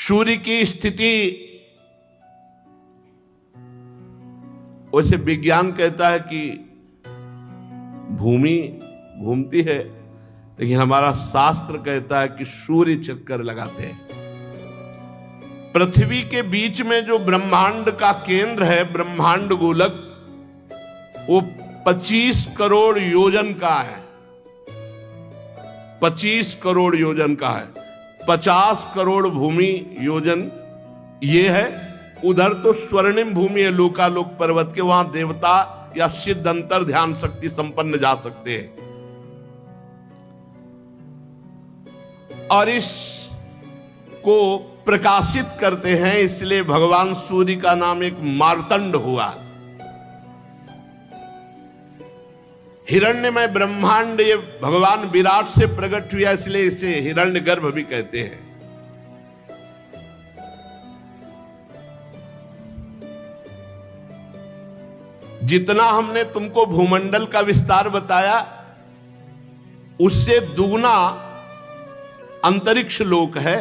सूर्य की स्थिति, वैसे विज्ञान कहता है कि भूमि घूमती है, लेकिन हमारा शास्त्र कहता है कि सूर्य चक्कर लगाते हैं। पृथ्वी के बीच में जो ब्रह्मांड का केंद्र है, ब्रह्मांड गोलक, वो 25 करोड़ योजन का है। 25 करोड़ योजन का है। 50 करोड़ भूमि योजन ये है। उधर तो स्वर्णिम भूमि है लोकालोक पर्वत के, वहां देवता या सिद्ध अंतर ध्यान शक्ति संपन्न जा सकते हैं। और इस को प्रकाशित करते हैं, इसलिए भगवान सूर्य का नाम एक मार्तंड हुआ। हिरण्यमय ब्रह्मांड ये भगवान विराट से प्रकट हुआ, इसलिए इसे हिरण्यगर्भ भी कहते हैं। जितना हमने तुमको भूमंडल का विस्तार बताया, उससे दुगना अंतरिक्ष लोक है।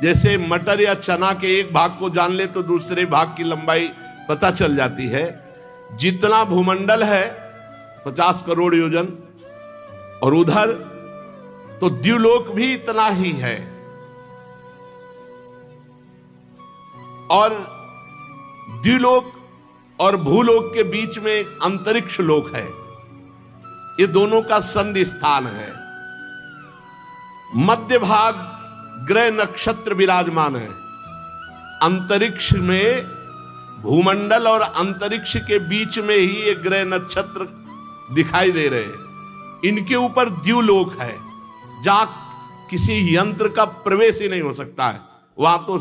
जैसे मटर या चना के एक भाग को जान ले तो दूसरे भाग की लंबाई पता चल जाती है। जितना भूमंडल है 50 करोड़ योजन, और उधर तो द्युलोक भी इतना ही है। और द्युलोक और भूलोक के बीच में एक अंतरिक्ष लोक है। ये दोनों का संधि स्थान है। मध्य भाग ग्रह नक्षत्र विराजमान है। अंतरिक्ष में भूमंडल और अंतरिक्ष के बीच में ही ये ग्रह नक्षत्र दिखाई दे रहे हैं। इनके ऊपर द्युलोक है, जहां किसी यंत्र का प्रवेश ही नहीं हो सकता है। वहां तो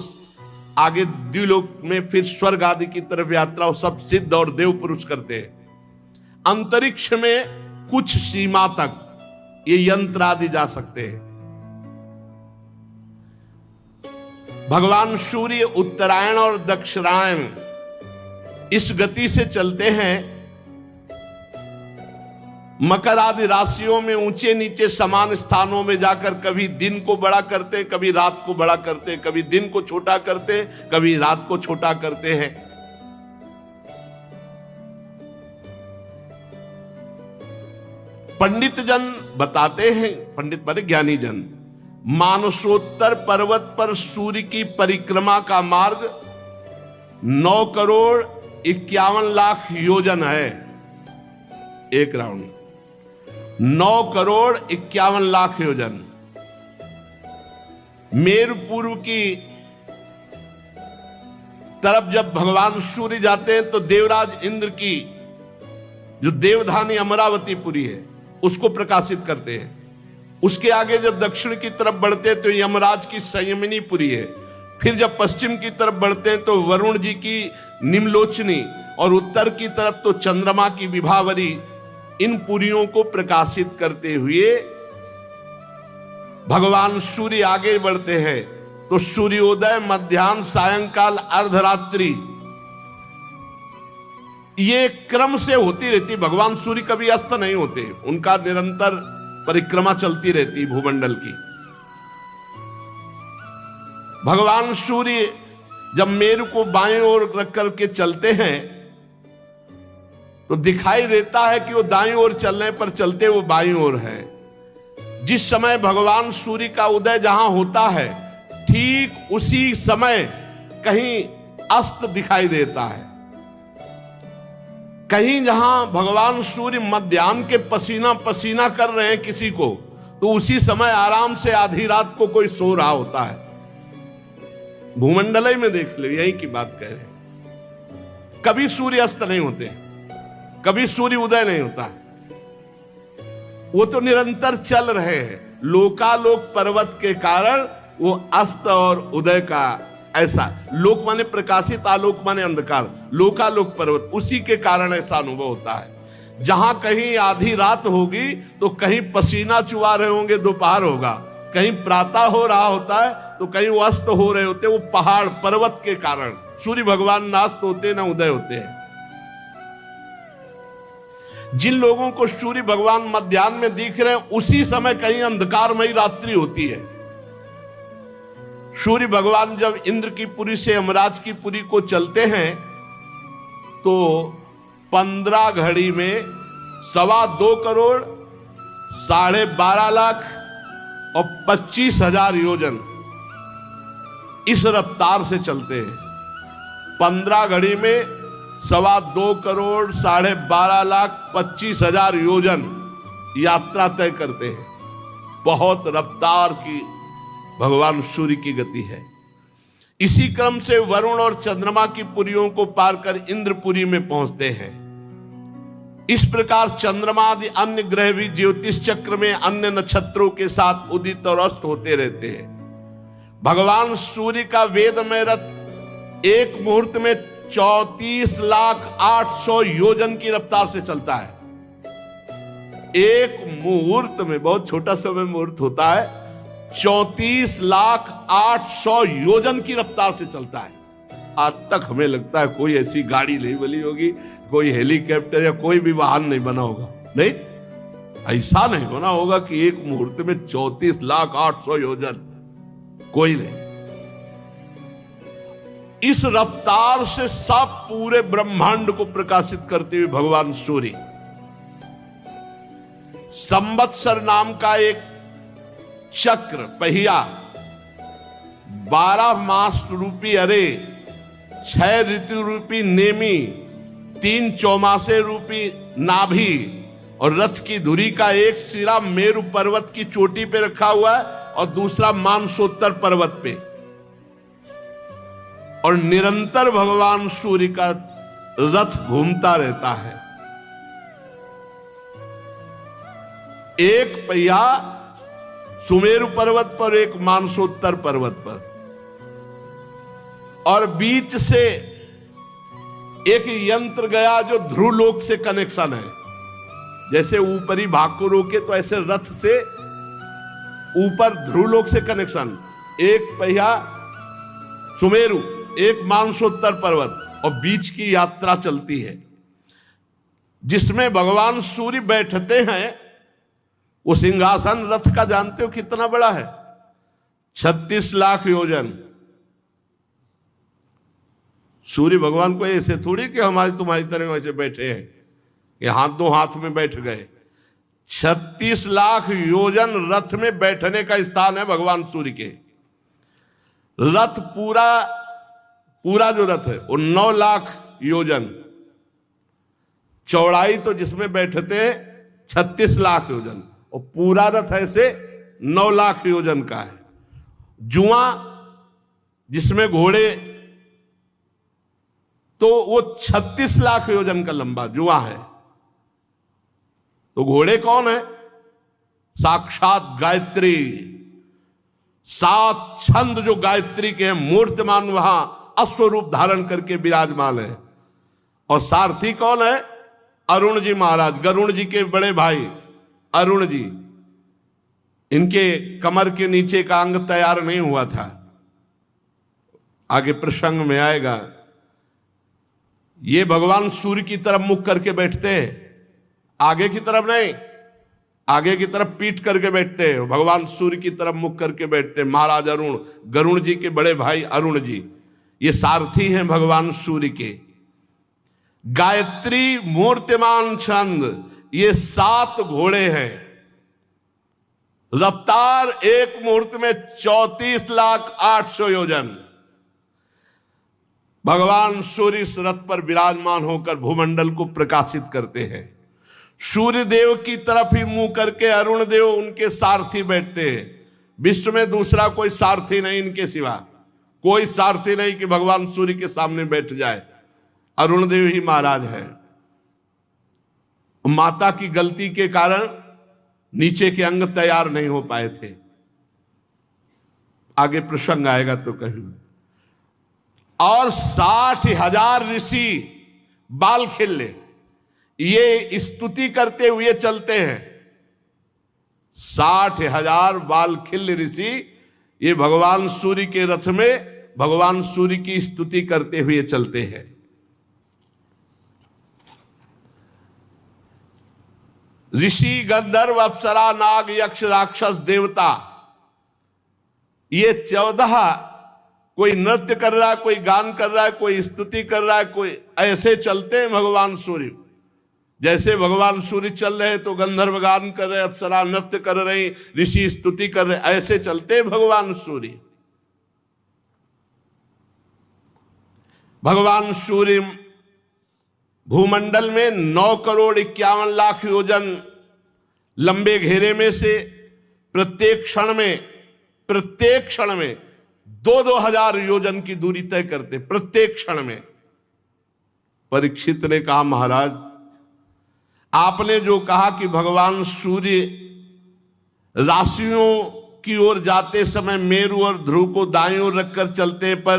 आगे द्युलोक में फिर स्वर्ग आदि की तरफ यात्रा सब सिद्ध और देव पुरुष करते हैं। अंतरिक्ष में कुछ सीमा तक ये यंत्र आदि जा सकते हैं। भगवान सूर्य उत्तरायण और दक्षिणायन इस गति से चलते हैं। मकर आदि राशियों में ऊंचे नीचे समान स्थानों में जाकर कभी दिन को बड़ा करते, कभी रात को बड़ा करते, कभी दिन को छोटा करते, कभी रात को छोटा करते हैं। पंडित जन बताते हैं, पंडित माने ज्ञानी जन, मानसोत्तर पर्वत पर सूर्य की परिक्रमा का मार्ग 9 करोड़ 51 लाख योजन है। एक राउंड 9 करोड़ 51 लाख योजन। मेरु पूर्व की तरफ जब भगवान सूर्य जाते हैं तो देवराज इंद्र की जो देवधानी अमरावतीपुरी है उसको प्रकाशित करते हैं। उसके आगे जब दक्षिण की तरफ बढ़ते हैं तो यमराज की संयमिनीपुरी है। फिर जब पश्चिम की तरफ बढ़ते हैं तो वरुण जी की निम्लोचनी, और उत्तर की तरफ तो चंद्रमा की विभावरी। इन पुरियों को प्रकाशित करते हुए भगवान सूर्य आगे बढ़ते हैं तो सूर्योदय, मध्याह्न, सायंकाल, अर्धरात्रि, ये क्रम से होती रहती। भगवान सूर्य कभी अस्त नहीं होते, उनका निरंतर परिक्रमा चलती रहती भूमंडल की। भगवान सूर्य जब मेरु को बाएं ओर रख करके चलते हैं तो दिखाई देता है कि वो दाईं ओर चलने पर चलते वो बाईं ओर है। जिस समय भगवान सूर्य का उदय जहां होता है, ठीक उसी समय कहीं अस्त दिखाई देता है। कहीं जहां भगवान सूर्य मध्याह्न के पसीना पसीना कर रहे हैं किसी को, तो उसी समय आराम से आधी रात को कोई सो रहा होता है। भूमंडल में देख लो, यही की बात कह रहे हैं। कभी सूर्य अस्त नहीं होते, कभी सूर्य उदय नहीं होता, वो तो निरंतर चल रहे हैं। लोकालोक पर्वत के कारण वो अस्त और उदय का ऐसा, लोक माने प्रकाशित, आलोक माने अंधकार, लोकालोक पर्वत, उसी के कारण ऐसा अनुभव होता है। जहां कहीं आधी रात होगी तो कहीं पसीना चुआ रहे होंगे, दोपहर होगा, कहीं प्रातः हो रहा होता है तो कहीं वो अस्त हो रहे होते। वो पहाड़ पर्वत के कारण सूर्य भगवान ना अस्त होते ना उदय होते हैं। जिन लोगों को सूर्य भगवान मध्याह्न में दिख रहे हैं, उसी समय कहीं अंधकारमयी रात्रि होती है। सूर्य भगवान जब इंद्र की पुरी से यमराज की पुरी को चलते हैं तो 15 घड़ी में 2.25 करोड़ 12.5 लाख और 25,000 योजन इस रफ्तार से चलते हैं। 15 घड़ी में 2.25 करोड़ 12.5 लाख 25,000 योजन यात्रा तय करते हैं। बहुत रफ्तार की भगवान सूर्य की गति है। इसी क्रम से वरुण और चंद्रमा की पुरियों को पार कर इंद्रपुरी में पहुंचते हैं। इस प्रकार चंद्रमा आदि अन्य ग्रह भी ज्योतिष चक्र में अन्य नक्षत्रों के साथ उदित और अस्त होते रहते हैं। भगवान सूर्य का वेदमय रथ एक मुहूर्त में 34,800,000 योजन की रफ्तार से चलता है। एक मुहूर्त में, बहुत छोटा समय मुहूर्त होता है, 34,800,000 योजन की रफ्तार से चलता है। आज तक हमें लगता है कोई ऐसी गाड़ी नहीं बनी होगी, कोई हेलीकॉप्टर या कोई भी वाहन नहीं बना होगा। नहीं, ऐसा नहीं बना होगा कि एक मुहूर्त में 34,800,000 योजन, कोई नहीं। इस रफ्तार से सब पूरे ब्रह्मांड को प्रकाशित करते हुए भगवान सूर्य संवत्सर नाम का एक चक्र पहिया 12 मास रूपी अरे 6 ऋतु रूपी नेमी 3 चौमासे रूपी नाभि और रथ की धुरी का एक सिरा मेरु पर्वत की चोटी पे रखा हुआ है और दूसरा मानसोत्तर पर्वत पे, और निरंतर भगवान सूर्य का रथ घूमता रहता है। एक पहिया सुमेरु पर्वत पर, एक मानसोत्तर पर्वत पर, और बीच से एक यंत्र गया जो ध्रुवलोक से कनेक्शन है। जैसे ऊपरी भाग को रोके तो ऐसे रथ से ऊपर ध्रुवलोक से कनेक्शन। एक पहिया सुमेरु, एक मानसोत्तर पर्वत, और बीच की यात्रा चलती है जिसमें भगवान सूर्य बैठते हैं। वो सिंहासन रथ का जानते हो कितना बड़ा है? 36 लाख योजन। सूर्य भगवान को ऐसे थोड़ी कि हमारी तुम्हारी तरह वैसे बैठे हैं कि हाथ दो हाथ में बैठ गए। 36 लाख योजन रथ में बैठने का स्थान है भगवान सूर्य के। रथ पूरा जो रथ है वो 9 लाख योजन चौड़ाई, तो जिसमें बैठते हैं 36 लाख योजन, और पूरा रथ ऐसे 9 लाख योजन का है। जुआ जिसमें घोड़े, तो वो 36 लाख योजन का लंबा जुआ है। तो घोड़े कौन है? साक्षात गायत्री। 7 छंद जो गायत्री के हैं, मूर्तिमान वहां अश्वरूप धारण करके विराजमान है। और सारथी कौन है? अरुण जी महाराज, गरुण जी के बड़े भाई अरुण जी। इनके कमर के नीचे का अंग तैयार नहीं हुआ था, आगे प्रसंग में आएगा। ये भगवान सूर्य की तरफ मुख करके बैठते हैं, आगे की तरफ नहीं, आगे की तरफ पीठ करके बैठते हैं। भगवान सूर्य की तरफ मुख करके बैठते हैं महाराज अरुण, गरुण जी के बड़े भाई अरुण जी। ये सारथी हैं भगवान सूर्य के। गायत्री मूर्तिमान छंद, ये 7 घोड़े हैं। रफ्तार एक मुहूर्त में 34,800,000 योजन। भगवान सूर्य इस रथ पर विराजमान होकर भूमंडल को प्रकाशित करते हैं। सूर्य देव की तरफ ही मुंह करके अरुण देव उनके सारथी बैठते हैं। विश्व में दूसरा कोई सारथी नहीं इनके सिवा, कोई सारथी नहीं कि भगवान सूर्य के सामने बैठ जाए। अरुण देव ही महाराज है। माता की गलती के कारण नीचे के अंग तैयार नहीं हो पाए थे, आगे प्रसंग आएगा तो कहीं। और 60,000 ऋषि बाल खिल्ले ये स्तुति करते हुए चलते हैं। 60,000 बाल खिल्ले ऋषि ये भगवान सूर्य के रथ में भगवान सूर्य की स्तुति करते हुए चलते हैं। ऋषि, गंधर्व, अप्सरा, नाग, यक्ष, राक्षस, देवता ये 14 कोई नृत्य कर रहा है, कोई गान कर रहा है, कोई स्तुति कर रहा है, कोई ऐसे चलते हैं भगवान सूर्य। जैसे भगवान सूर्य चल रहे तो गंधर्व गान कर रहे, अप्सरा नृत्य कर रही, ऋषि स्तुति कर रहे, ऐसे चलते हैं भगवान सूर्य। भगवान सूर्य भूमंडल में 9,51,00,000 योजन लंबे घेरे में से प्रत्येक क्षण में 2-2 हजार योजन की दूरी तय करते, प्रत्येक क्षण में। परीक्षित ने कहा, महाराज आपने जो कहा कि भगवान सूर्य राशियों की ओर जाते समय मेरु और ध्रुव को दाईं ओर रखकर चलते हैं, पर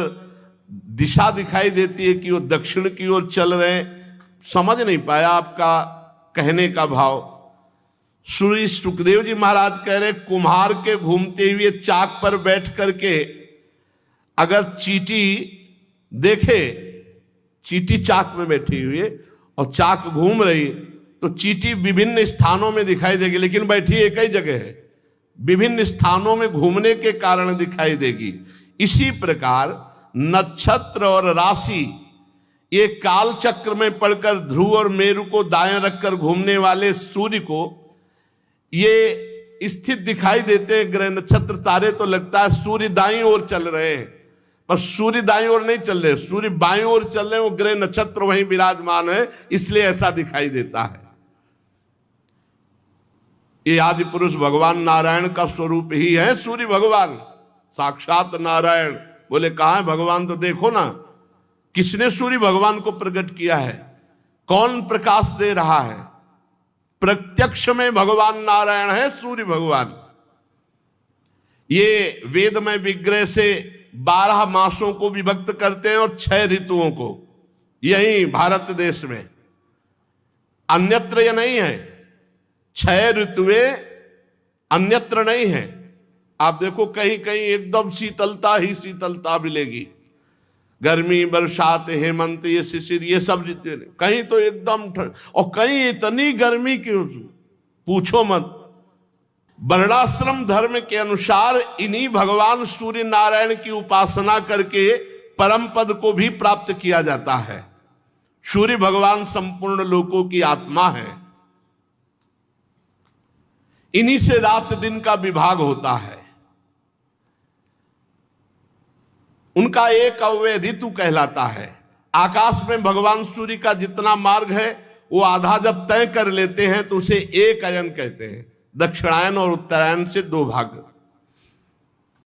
दिशा दिखाई देती है कि वो दक्षिण की ओर चल रहे हैं। समझ नहीं पाया आपका कहने का भाव। श्री सुखदेव जी महाराज कह रहे, कुम्हार के घूमते हुए चाक पर बैठ करके अगर चींटी देखे, चींटी चाक में बैठी हुई है और चाक घूम रही, तो चींटी विभिन्न स्थानों में दिखाई देगी, लेकिन बैठी एक ही जगह है, विभिन्न स्थानों में घूमने के कारण दिखाई देगी। इसी प्रकार नक्षत्र और राशि ये काल चक्र में पड़कर ध्रुव और मेरु को दाएं रखकर घूमने वाले सूर्य को ये स्थित दिखाई देते हैं। ग्रह नक्षत्र तारे तो लगता है सूर्य दाईं ओर चल रहे हैं, पर सूर्य दाईं ओर नहीं चल रहे, सूर्य बाईं ओर चल रहे हैं। वो ग्रह नक्षत्र वहीं विराजमान है, इसलिए ऐसा दिखाई देता है। ये आदि पुरुष भगवान नारायण का स्वरूप ही है सूर्य भगवान, साक्षात नारायण। बोले कहाँ है भगवान? तो देखो ना, किसने सूर्य भगवान को प्रकट किया है, कौन प्रकाश दे रहा है? प्रत्यक्ष में भगवान नारायण है सूर्य भगवान। ये वेद में विग्रह से 12 मासों को विभक्त करते हैं और 6 ऋतुओं को, यही भारत देश में, अन्यत्र ये नहीं है। 6 ऋतुएं अन्यत्र नहीं है। आप देखो कहीं कहीं एकदम शीतलता ही शीतलता मिलेगी, गर्मी, बरसात, हेमंत, ये शिशिर, ये सब ऋतु, कहीं तो एकदम ठंड, और कहीं इतनी गर्मी की पूछो मत। वर्णाश्रम धर्म के अनुसार इन्हीं भगवान सूर्य नारायण की उपासना करके परम पद को भी प्राप्त किया जाता है। सूर्य भगवान संपूर्ण लोकों की आत्मा है। इन्हीं से रात दिन का विभाग होता है। उनका एक अव्यय ऋतु कहलाता है। आकाश में भगवान सूर्य का जितना मार्ग है वो आधा जब तय कर लेते हैं तो उसे एक अयन कहते हैं। दक्षिणायन और उत्तरायण से 2 भाग।